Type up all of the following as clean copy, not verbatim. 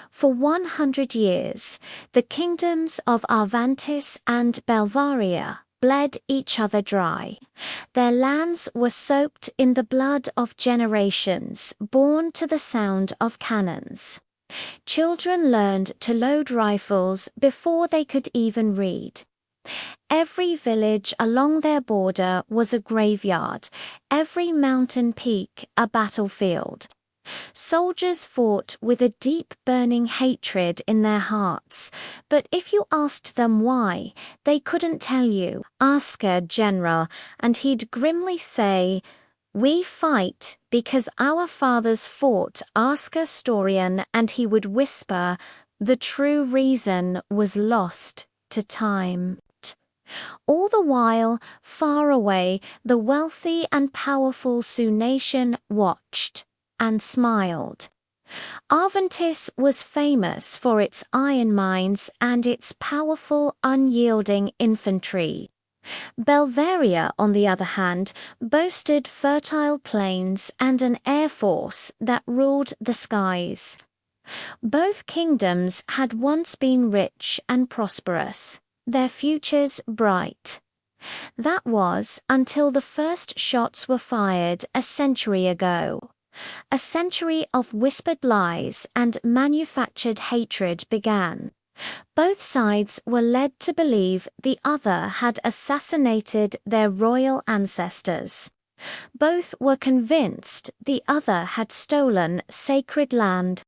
For 100 years, the kingdoms of Arvantis and Belvaria bled each other dry. Their lands were soaked in the blood of generations born to the sound of cannons. Children learned to load rifles before they could even read. Every village along their border was a graveyard, every mountain peak a battlefield. Soldiers fought with a deep burning hatred in their hearts, but if you asked them why, they couldn't tell you. Ask a general, and he'd grimly say, "We fight because our fathers fought." Ask a historian, and he would whisper, "The true reason was lost to time." All the while, far away, the wealthy and powerful Sioux nation watched and smiled. Arvantis was famous for its iron mines and its powerful, unyielding infantry. Belvaria, on the other hand, boasted fertile plains and an air force that ruled the skies. Both kingdoms had once been rich and prosperous, their futures bright. That was until the first shots were fired a century ago. A century of whispered lies and manufactured hatred began. Both sides were led to believe the other had assassinated their royal ancestors. Both were convinced the other had stolen sacred land.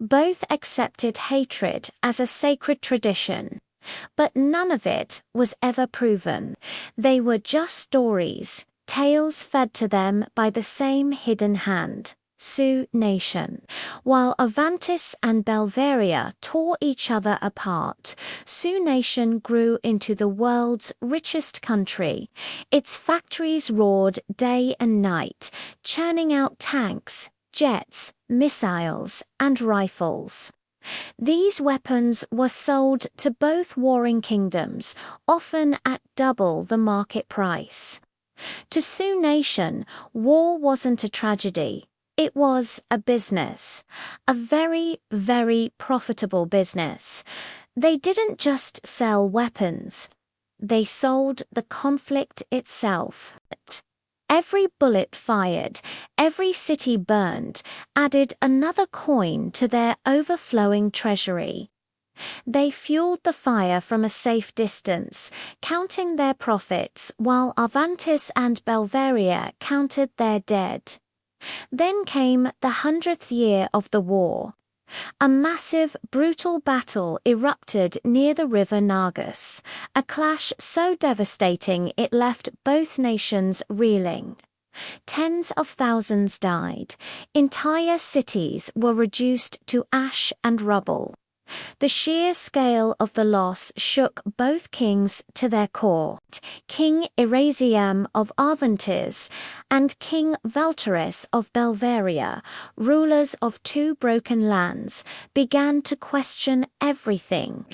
Both accepted hatred as a sacred tradition. But none of it was ever proven. They were just stories, tales fed to them by the same hidden hand, Sioux Nation. While Arvantis and Belvaria tore each other apart, Sioux Nation grew into the world's richest country. Its factories roared day and night, churning out tanks, jets, missiles, and rifles. These weapons were sold to both warring kingdoms, often at double the market price. To Sioux Nation, war wasn't a tragedy. It was a business, a very, very profitable business. They didn't just sell weapons. They sold the conflict itself. Every bullet fired, every city burned, added another coin to their overflowing treasury. They fueled the fire from a safe distance, counting their profits while Arvantis and Belvaria counted their dead. Then came the 100th year of the war. A massive, brutal battle erupted near the river Nagas, a clash so devastating it left both nations reeling. Tens of thousands died. Entire cities were reduced to ash and rubble. The sheer scale of the loss shook both kings to their core. King Erasiam of Arvantis and King Valteris of Belvaria, rulers of two broken lands, began to question everything.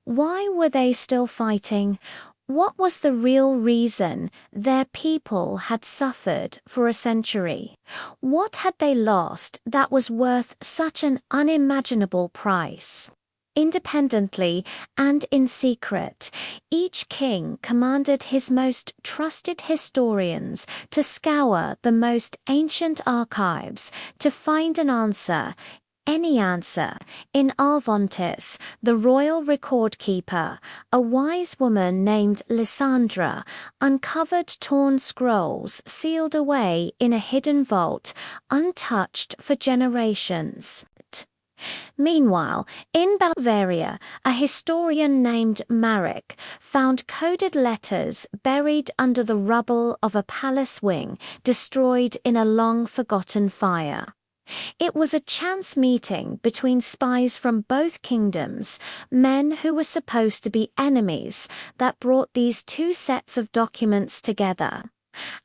Why were they still fighting? What was the real reason their people had suffered for a century? What had they lost that was worth such an unimaginable price? Independently and in secret, each king commanded his most trusted historians to scour the most ancient archives to find an answer. Any answer. In Arvantis, the royal record keeper, a wise woman named Lysandra, uncovered torn scrolls sealed away in a hidden vault, untouched for generations. Meanwhile, in Belvaria, a historian named Marek found coded letters buried under the rubble of a palace wing, destroyed in a long-forgotten fire. It was a chance meeting between spies from both kingdoms, men who were supposed to be enemies, that brought these two sets of documents together.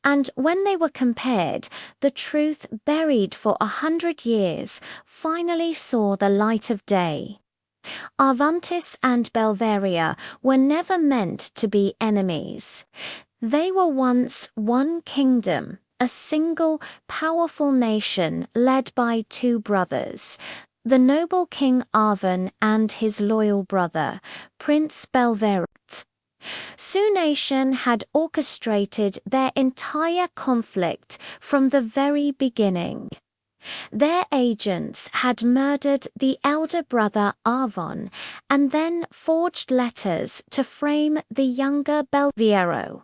And when they were compared, the truth buried for 100 years finally saw the light of day. Arvantis and Belvaria were never meant to be enemies. They were once one kingdom, a single, powerful nation led by two brothers, the noble King Arvan and his loyal brother, Prince Belvaria. Su-Nation had orchestrated their entire conflict from the very beginning. Their agents had murdered the elder brother Arvan and then forged letters to frame the younger Belvaria.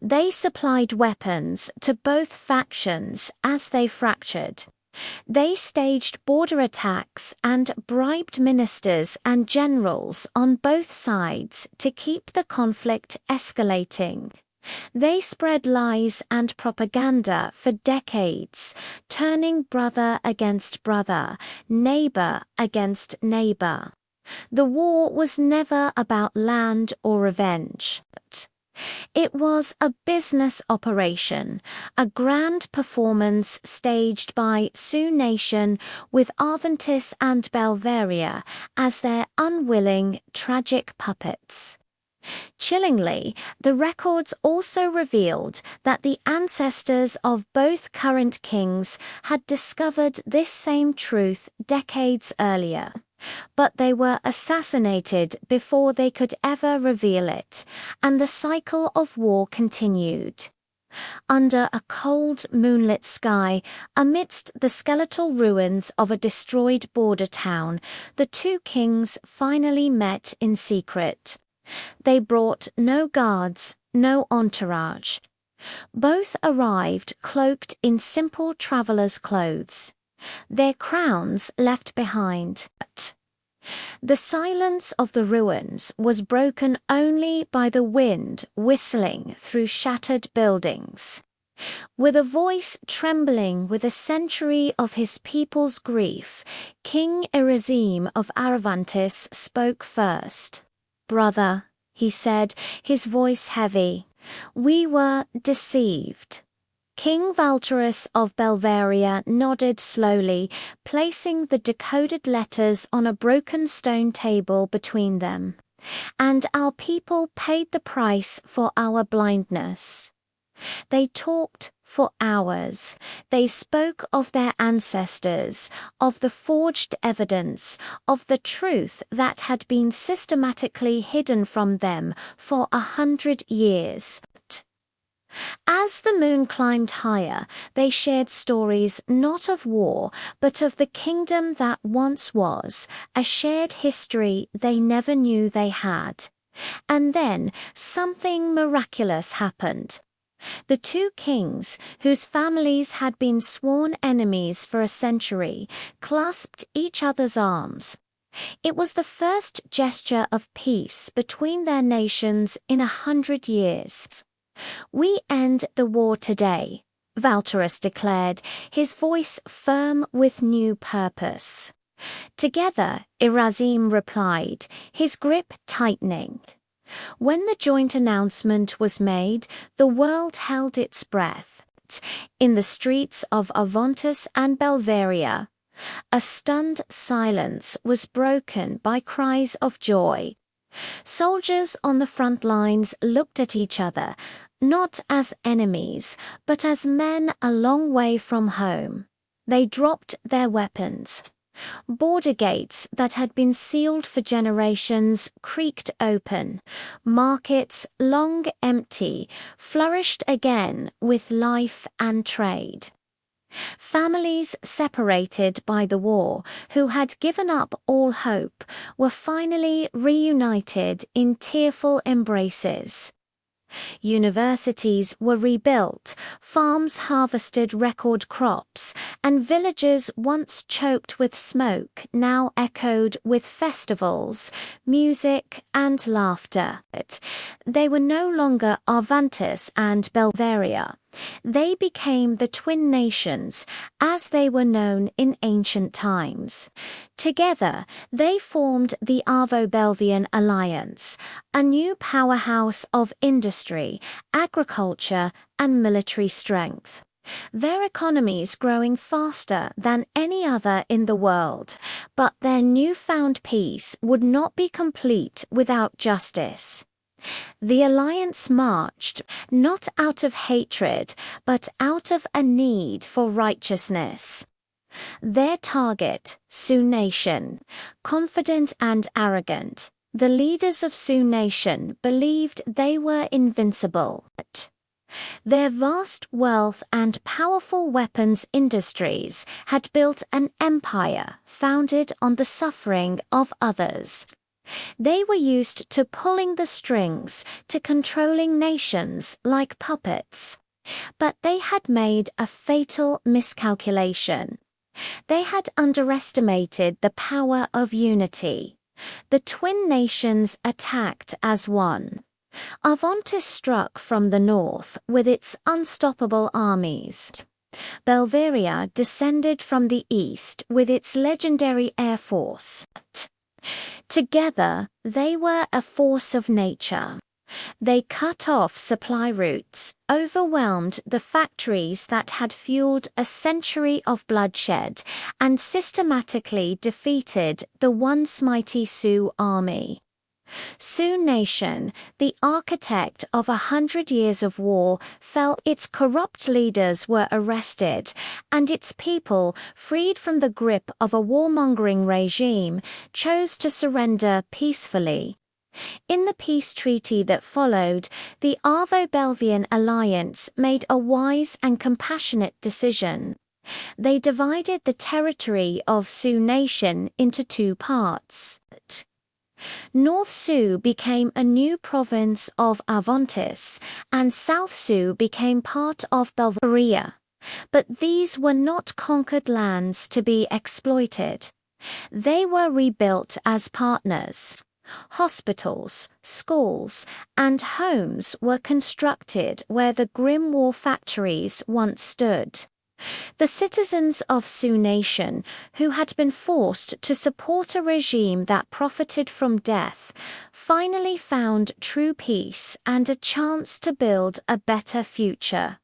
They supplied weapons to both factions as they fractured. They staged border attacks and bribed ministers and generals on both sides to keep the conflict escalating. They spread lies and propaganda for decades, turning brother against brother, neighbor against neighbor. The war was never about land or revenge. It was a business operation, a grand performance staged by Su-Nation with Arvantis and Belvaria as their unwilling, tragic puppets. Chillingly, the records also revealed that the ancestors of both current kings had discovered this same truth decades earlier. But they were assassinated before they could ever reveal it, and the cycle of war continued. Under a cold, moonlit sky, amidst the skeletal ruins of a destroyed border town, the two kings finally met in secret. They brought no guards, no entourage. Both arrived cloaked in simple travelers' clothes, their crowns left behind. The silence of the ruins was broken only by the wind whistling through shattered buildings. With a voice trembling with a century of his people's grief, King Irazim of Arvantis spoke first. "Brother," he said, his voice heavy, "we were deceived." King Valterus of Belvaria nodded slowly, placing the decoded letters on a broken stone table between them. "And our people paid the price for our blindness." They talked for hours. They spoke of their ancestors, of the forged evidence, of the truth that had been systematically hidden from them for 100 years. As the moon climbed higher, they shared stories not of war, but of the kingdom that once was, a shared history they never knew they had. And then something miraculous happened. The two kings, whose families had been sworn enemies for a century, clasped each other's arms. It was the first gesture of peace between their nations in 100 years. "We end the war today," Valterus declared, his voice firm with new purpose. "Together," Irazim replied, his grip tightening. When the joint announcement was made, the world held its breath. In the streets of Arvantis and Belvaria, a stunned silence was broken by cries of joy. Soldiers on the front lines looked at each other, not as enemies, but as men a long way from home. They dropped their weapons. Border gates that had been sealed for generations creaked open. Markets, long empty, flourished again with life and trade. Families separated by the war, who had given up all hope, were finally reunited in tearful embraces. Universities were rebuilt, farms harvested record crops, and villages once choked with smoke now echoed with festivals, music, and laughter. They were no longer Arvantis and Belvaria. They became the twin nations, as they were known in ancient times. Together, they formed the Arvo-Belvian Alliance, a new powerhouse of industry, agriculture, and military strength. Their economies growing faster than any other in the world, but their newfound peace would not be complete without justice. The alliance marched, not out of hatred, but out of a need for righteousness. Their target, Sioux Nation, confident and arrogant, the leaders of Sioux Nation believed they were invincible. Their vast wealth and powerful weapons industries had built an empire founded on the suffering of others. They were used to pulling the strings, to controlling nations like puppets. But they had made a fatal miscalculation. They had underestimated the power of unity. The twin nations attacked as one. Arvantis struck from the north with its unstoppable armies. Belvaria descended from the east with its legendary air force. Together, they were a force of nature. They cut off supply routes, overwhelmed the factories that had fueled a century of bloodshed, and systematically defeated the once mighty Sioux army. Sioux Nation, the architect of 100 years of war, fell. Its corrupt leaders were arrested, and its people, freed from the grip of a warmongering regime, chose to surrender peacefully. In the peace treaty that followed, the Arvo-Belvian alliance made a wise and compassionate decision. They divided the territory of Sioux Nation into two parts. North Sioux became a new province of Arvantis, and South Sioux became part of Belvaria. But these were not conquered lands to be exploited. They were rebuilt as partners. Hospitals, schools, and homes were constructed where the grim war factories once stood. The citizens of Sioux Nation, who had been forced to support a regime that profited from death, finally found true peace and a chance to build a better future.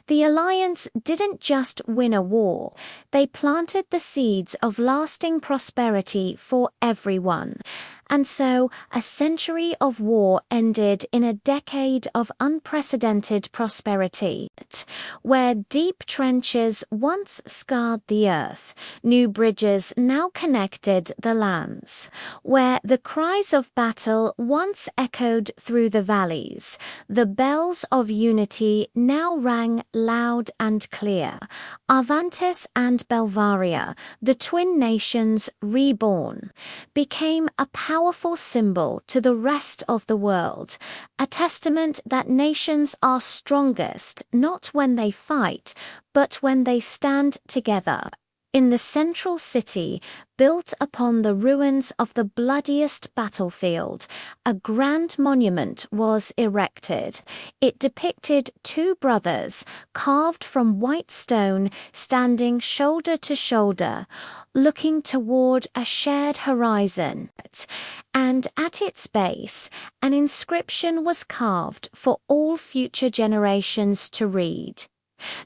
The alliance didn't just win a war, they planted the seeds of lasting prosperity for everyone. And so, a century of war ended in a decade of unprecedented prosperity, where deep trenches once scarred the earth, new bridges now connected the lands, where the cries of battle once echoed through the valleys, the bells of unity now rang loud and clear. Arvantis and Belvaria, the twin nations reborn, became a powerful symbol to the rest of the world, a testament that nations are strongest not when they fight, but when they stand together. In the central city, built upon the ruins of the bloodiest battlefield, a grand monument was erected. It depicted two brothers, carved from white stone, standing shoulder to shoulder, looking toward a shared horizon. And at its base, an inscription was carved for all future generations to read.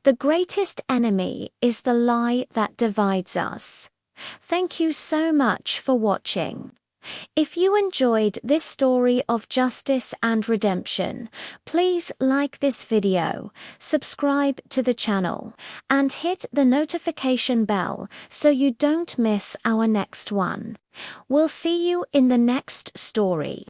The greatest enemy is the lie that divides us. Thank you so much for watching. If you enjoyed this story of justice and redemption, please like this video, subscribe to the channel, and hit the notification bell so you don't miss our next one. We'll see you in the next story.